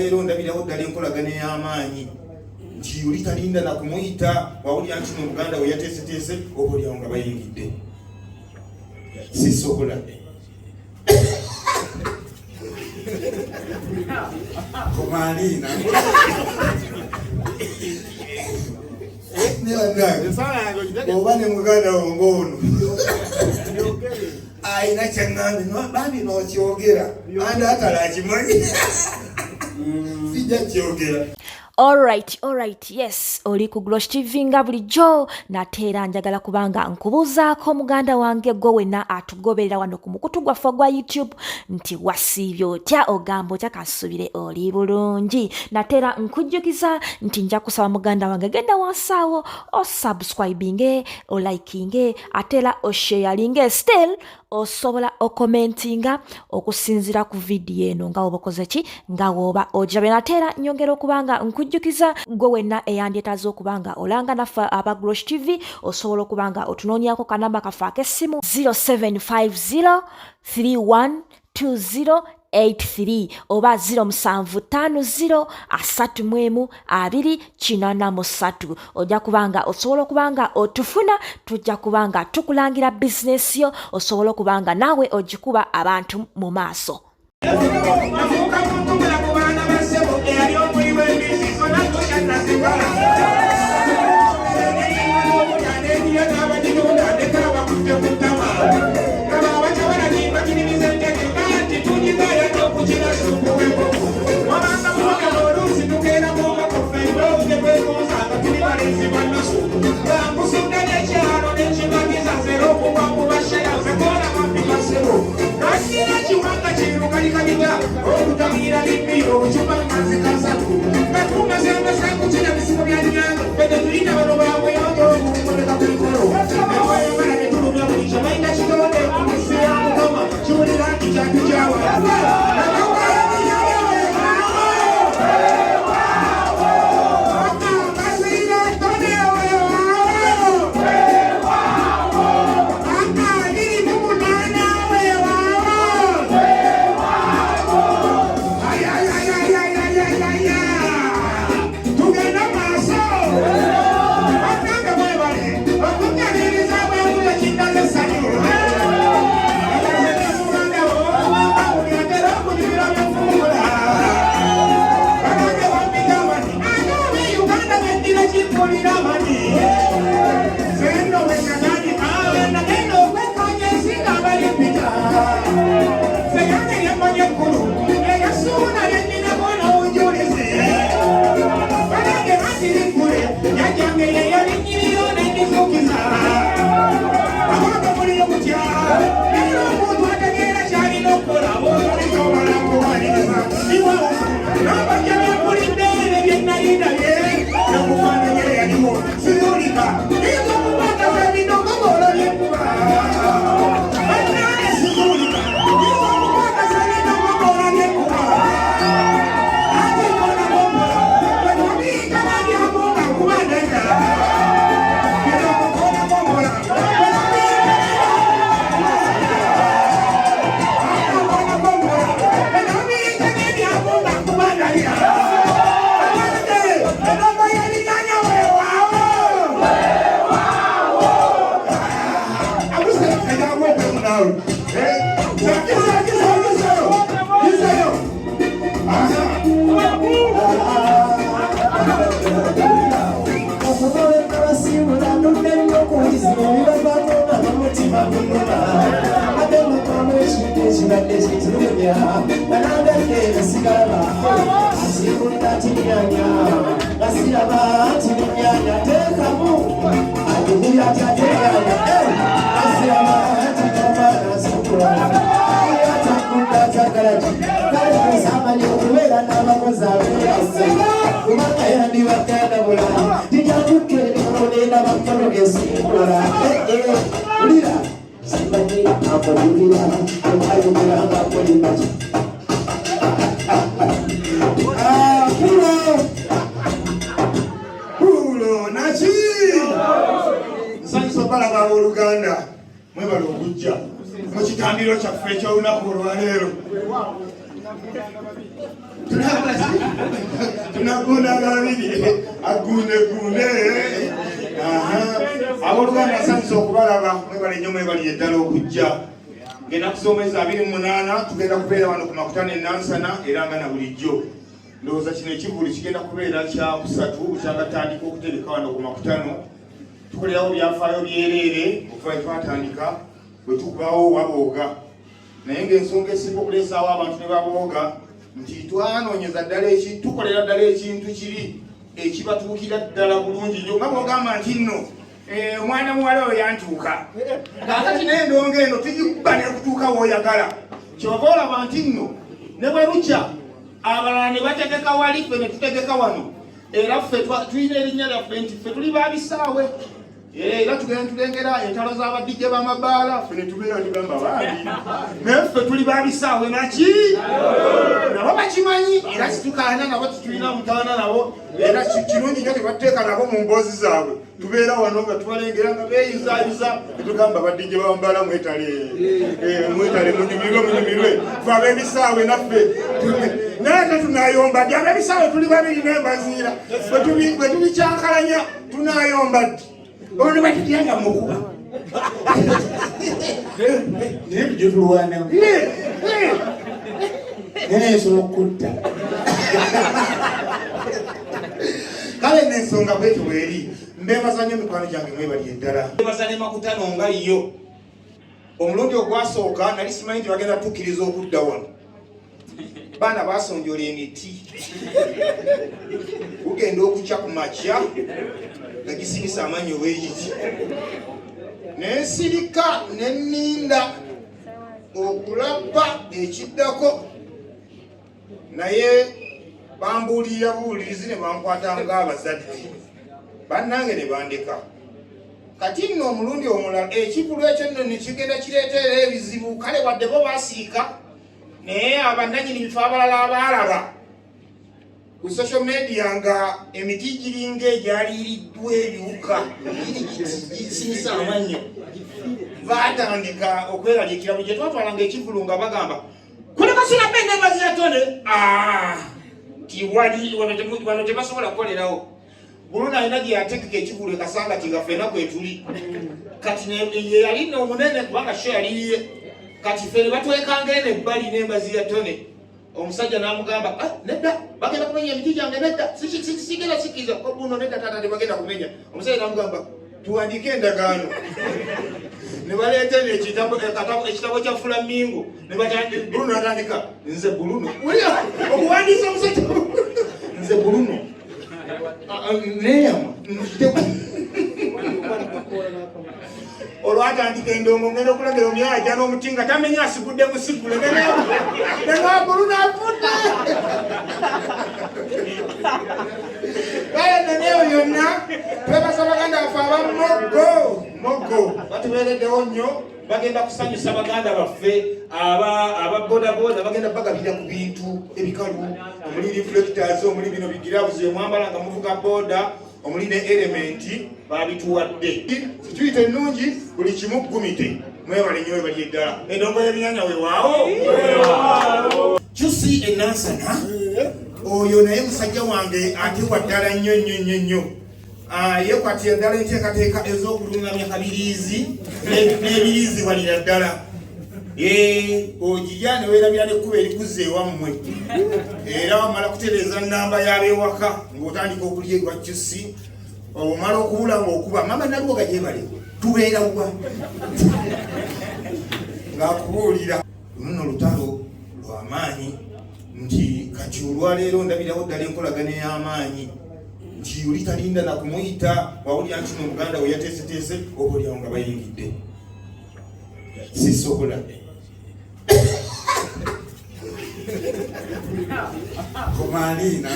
leero ndabirawo ddala enkolagana ey'amaanyi nti oli talinda na kumuyita wawulira nti mu Buganda we yateeseteese oba olyawo nga bayingidde sisobola komalina oba ne muganda wongono ayina kyaŋŋambi bambi n'okyogera andi atala akimanyi sijja kyogera. Alright, yes. Oli ku Glosh TV nga bulijjo nateera njagala kubanga nkubuuzaako muganda wange gwe wenna atugoberera wano ku mukutu gwaffe gwa YouTube nti wasiibye otya ogamba otya kasubire oli bulungi. Nateera nkujjukiza nti nja kusaba muganda wange genda wansaawo osubscribinge olikinge ateera osharinge still osobola okomentinga okusinzira ku video eno nga woba okoze ki nga woba ojabe. Nateera nyongera okubanga nkujjukiza gwe wenna eyandyetaaza okubanga olanga naffe aba Glosh TV osobola okubanga otunoonyako kanamba kaffe ak'essimu 0750312083 oba 0750312083 ojja kubanga osobola okubanga otufuna tujja kubanga tukulangira bizinesi yo osobola okubanga naawe ogikuba abantu mu maaso. tunagundanga babiri agundegunde. Abooluganda nsanyusa okubalaba, mwebale nnyo mwebali eddala okujja. Ngenda kusomeza 28 tugenda kubeera wano ku makutano enansana era nga na bulijjo. Ndowooza kino ekivuli kigenda kubeera kya kusatu kyagatandika okutereka wano ku makutano. Tukolerawo byafaayo byereere okuva twatandika bwe tukubawo wabooga. Naye ng'ensonga esinga okuleesaawo abantu ne babooga nti twanoonyeza ddala tukolera ddala ekintu kiri ekibatuukira ddala bulungi nnyo nga bw'ogamba nti nno omwana muwala oyo yantuuka kakati n'endongo eno tugikuba nekutuuka w'oyagala kyova olaba nti nno ne bwe lukya abalala ne bategeka wali ffe ne tutegeka wano era ffe tulina erinnya lyaffe nti ffe tuli babisaawe era tugenda tulengera entalo z'abadijja b'amabaala ffe ne tubeera tugamba bandi naye ffe tuli babisaawe naki nabo bakimanyi era situkaana nabo titulina mutaana nabo era kirungi nnyo tebateeka nabo mu mboozi zaabwe tubeera wano nga tubalengera nga beeyuzaayiza netugamba badijja b'amabaala mwetale munyumirwe fe ab'ebisaawe naffe naye tetunayomba ddi ab'ebisaawe tuli babiri n'embaziira bwe tubikyankalanya tunayomba ddi ono batujanga mukuba naye tujja tulwanamu naye nsobola okutta kale n'ensonga bwetyo bweri mbeebaza nnyo mikwano gyange mwebali eddala mbeebaza ne makutano nga yo omulundi ogwasooka nali simanyi nti bagenda tukkiriza okudda wano baana basonjola emiti kugenda okukya ku makya nga gisibisa amanyi ow'ekiti nensirika nenninda okulaba ekiddako naye bambuulira buulirizi ne bankwata ng'abazadde bannange ne bandeka kati nno omulundi omulala ekivulu ekyo nno ne kigenda kireetera ebizibu kale wadde bo baasiika naye abannanyini bifo abalala abaalaba ku social media nga emiti giringa egyaliiriddwa ebiwuka gisinisa amannyo baatandika okweraliikira buli gye twatwalanga ekivulu nga bagamba kulekasiraba ennembazi yatone tiwali wano tebasobola kukolerawo buluna alina gye yategeka ekivulu ekasanga ti nga ffena kwetuli kati yeyalina omunene kubanga sho yaliiye kati ffe ne batwekanga eno ebbali n'embazi yatone omusajja n'amugamba nedda bagenda kumenya emiti gyange nedda sigenda sikkiriza buno nedda taata tebagenda kumenya omusajja n'amugamba tuwandiike endagaano ne baleeta ekitabo kya fulamingo buluno natandika nze buluno okuwandiisa omusajja nze buluno neyama olwatandika endongo ngenda okulagira omuyala ajja n'omuti nga tamenya asigudde musigule nenabuluno afudde kale neneyo yonna twebaza baganda baffe abamoggo batubeereddewo nnyo bagenda kusanyusa baganda baffe ababodaboda bagenda bagabira ku bintu ebikalu omuli reflectors omuli bino bigiravuzi omwambala nga muvuga boda omuli ne elementi babituwadde situyita ennungi buli kimu ggumite mwebale nnyo webali eddala endongo y'ebinyanya wewaawo kyusi enansana oyo naye musajja wange atewa ddala nnyo nnyo nnyo yekwatira ddala enteekateeka ez'okulungamya kabiriizi n'ebiriizi walira ddala ogirya ne weerabira n'ekkuba erikuza ewammwe era wamala kutereeza nnamba y'abewaka ng'otandika okulya ewa kyusi omala okubula ng'okuba mama nalwoga gyebale tubeera wa ng'akubuulira luno olutalo lw'amaanyi nti kati olwaleero ndabirawo ddala enkolagana ey'amaanyi nti oli talinda nakumuyita wawulira nti n'omuganda we yateeseteese oba olyawo nga bayingidde sisobola komalina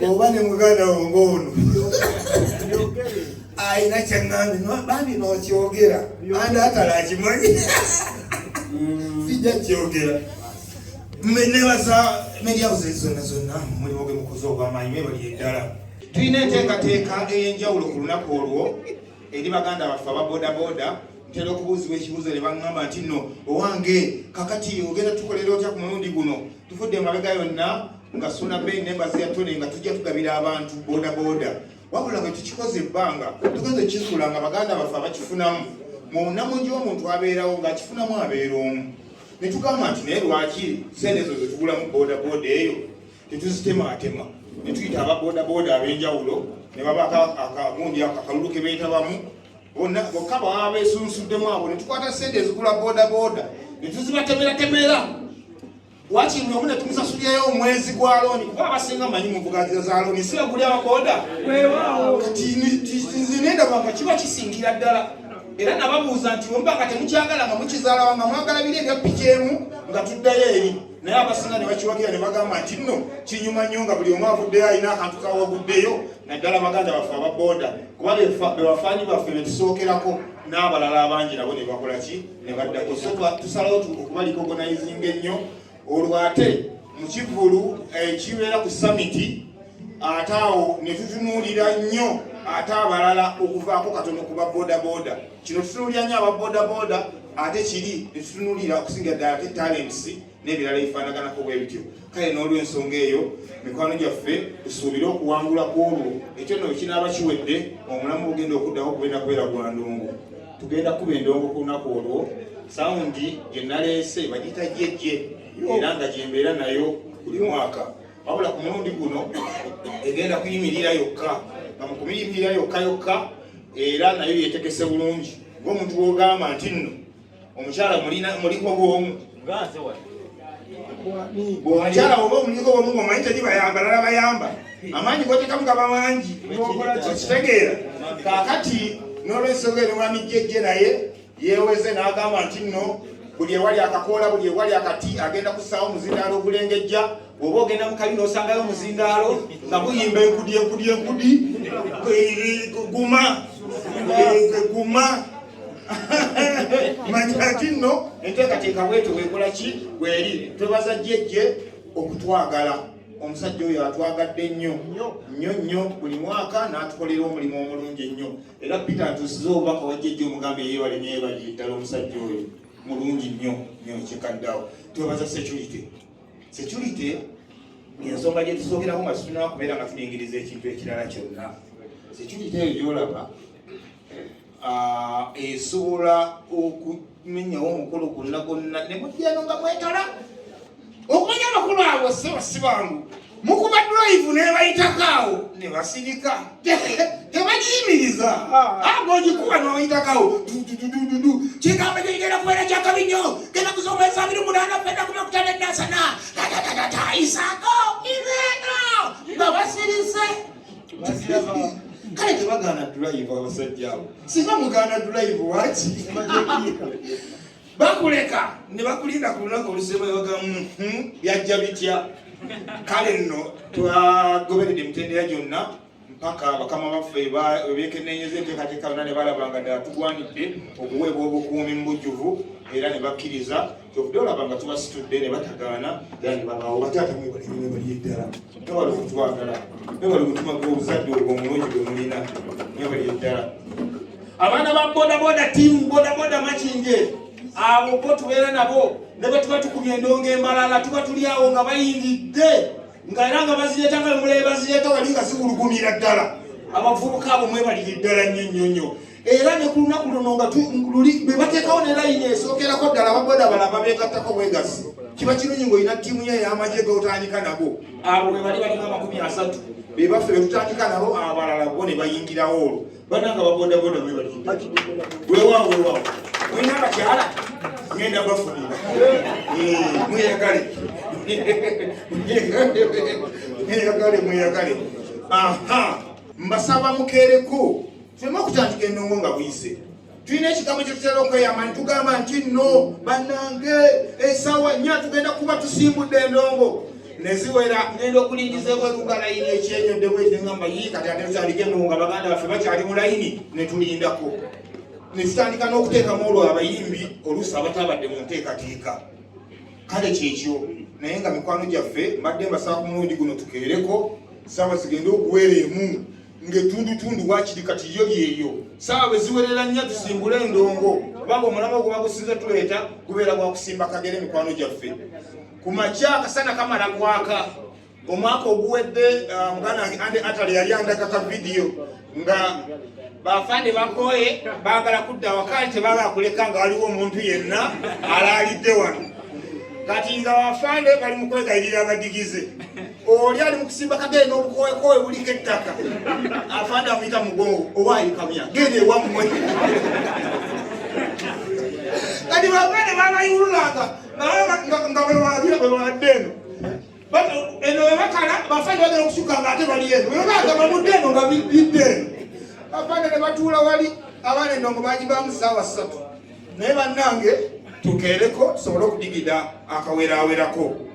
oba ne muganda wo ng'ono ayina kyaŋŋambi bambi n'okyogera andi atala akimanyi sijja kyogera nebaza mediabuze zonna mulimu gwe mukozi ogw'amaanyi mwebali eddala tulina enteekateeka ey'enjawulo ku lunaku olwo eri baganda baffe ababodaboda ntera okubuuzibwa ekibuuzo ne baŋŋamba nti nno owange kakati ogenda tukolera otya ku mulundi guno tufudde emabega yonna nga suna bei nembazi ya tone nga tujja tugabira abantu boodabooda wabula bwe tukikoze ebbanga tukoze kizula nga baganda baffe abakifunamu munamungi w'omuntu abeerawo ng'akifunamu abeera omu ne tugamba nti naye lwaki sente ezo zetugulamu boodabooda eyo tetuzitemaatema ne tuyita ababoodabooda ab'enjawulo ne baba akagundi akalulu ke beetabamu bokka baba beesunsuddemu abo ne tukwata sente ezigula boodabooda ne tuzibatemeratemera wakiri omu ne tumusasulirayo omwezi gwa looni kuba abasinga manyi muvugaziza za looni si baguli ababooda kati nze nendaba nga kiba kisingira ddala era nababuuza nti ombanga temukyagala nga mukizaalawa nga mwagala biri ebya piki emu nga tuddayo eri naye abasinga ne bakiwagira ne bagamba nti nno kinyuma nnyo nga buli omu avuddeyo alina akantu kawaguddeyo naddala baganda baffe ababooda kuba bebafaanyi baffe betusookerako n'abalala abangi nabo ne bakola ki ne baddako so tusalawo okubaliko organizinga ennyo olwo ate mu kivulu ekibeera ku samiti ate awo ne tutunuulira nnyo ate abalala okuvaako katono ku baboodabooda kino tutunuulira nnyo ababoodabooda ate kiri ne tutunuulira okusinga ddala ate talents n'ebirala ebifaanaganako bwe bityo kale n'olw'ensonga eyo mikwano gyaffe tusuubire okuwangula ku olwo ekyo nno kinaaba kiwedde omulamu ogenda okuddaho okugenda kubeera gwa ndongo tugenda kuba endongo ku lunaku olwo sawundi gye naleese bagita jjejje era nga gyembeera nayo buli mwaka wabula ku mulundi guno egenda kuyimirira yokka nga mu kuyimirira yokka era nayo yeetegese bulungi ng'omuntu w'ogamba nti nno omukyala muliko bw'omu omukyala oba omuliko bw'omu ng'omanyi teri bayamba lala bayamba amaanyi gotekamu gaba mangi okitegeera kaakati n'olw'ensonga eno mwami jjejje naye yeeweze n'agamba nti nno buli ewali akakoola buli ewali akati agenda kussaawo omuzindaalo ogulengejja oba ogenda mu kabi n'osangayo omuzindaalo nga guyimba enkudi guma manya nti nno enteekateeka bweto bwekola ki bweri twebaza jjejje okutwagala omusajja oyo atwagadde nnyo buli mwaka n'atukolera omulimu omulungi ennyo era Peter ntuusiza obubaka wa jjejje omugambe yeebale neyebalire ddala omusajja oyo mulungi nnyo kyekaddawo twebaza security ensonga gye tusookeraho nga tutunaa kubeera nga tulingiriza ekintu ekirala kyonna security eyo gyolaba esobola okumenyawo omukolo gonna ne mujjano nga mwetola okumanya amakulu abo si bangu mukuba drive nebayitakaawo ne basirika tebagiyimiriza ng'ogikuba nebayitakawo kigamba gyegenda kubeera kyakabi nnyo genda kusomesa 28 fedda 15 isaako ibeeno nga basirise kale tebagaana drive abasajja abo singa mugaana drive waki bakuleka ne bakulinda ku lunaku olusembayo bagamu byajja bitya kale nno twagoberedde emitendera gyonna mpaka bakama baffe beekennenyeza enteekateeka yonna ne balabanga ddala tugwanidde okuweebwa obukuumi mu bujjuvu era ne bakkiriza kyovudde olaba nga tubasitudde ne batagaana era ne babaawo bataata mwebali eddala mwebali okutwagala mwebali omutima gw'obuzadde obwo omulungi gwe mulina mwebali eddala abaana ba boodabooda tiimu boodabooda makinge abo bo tubeera nabo ne bwe tuba tukumya endongo embalala tuba tuli awo nga bayingidde nga era nga bazireeta nga mulabe bazireeta wali nga ziwulugumira ddala abavubuka abo mwebalire ddala nnyo era ne ku lunaku luno nga bwe bateekawo ne layini esookerako ddala ababooda balaba beegattako bwegasi kiba kirungi ng'olina ttiimu ye ey'amagye g'otandika nabo abo bwe bali balinga 30 be baffe be tutandika nabo abalala bo ne bayingirawo olwo bananga baboodabooda mwebalire weewaawo mulina abakyala ngenda bafunira mweyagale mbasaba mukeereko tuleme okutandika endongo nga buyise tulina ekigambo kyetutera okweyama nitugamba nti nno bannange esaawa 4 tugenda kuba tusimbudde endongo neziwera ngenda okulingiza ebweruga layini ekyenyodde bwetengamba yi kati ate tutandika endongo nga baganda baffe bakyali mu layini netulindako netutandika n'okuteekamu olwo abayimbi oluusi abatabadde mu nteekateeka kale kyekyo naye nga mikwano gyaffe mbadde mbasaba ku mulundi guno tukeereko saawa zigenda okuweera emu ng'etundutundu wakiri kati yo byeyo saawa bwe ziwerera nnya tusimbule endongo kubanga omulamo gwe bagusinze tuleeta gubeera gwa kusimba kagere mikwano gyaffe ku makya akasana kamala kwaka omwaka oguwedde muganda wange Ande Atali yali andaga ka vidiyo nga bafande bakoye baagala kudda waka tebaagala kuleka nga waliwo omuntu yenna alaalidde wano kati nga bafande bali mu kwegayirira abadigize oli ali mu kusimba kagere n'obukowekowe buliko ettaka afande amuyita mugongo owaayi kamya genda ewammwe kati bafande babayululanga nga bwebawadde eno eno webakala bafande bagala okusuka nga ate bali eno webaga babudde eno nga bidde eno bafande ne batuula wali abaana endongo bagibaamu ssaawa 3 naye bannange tukeereko tusobole okudigida akawerawerako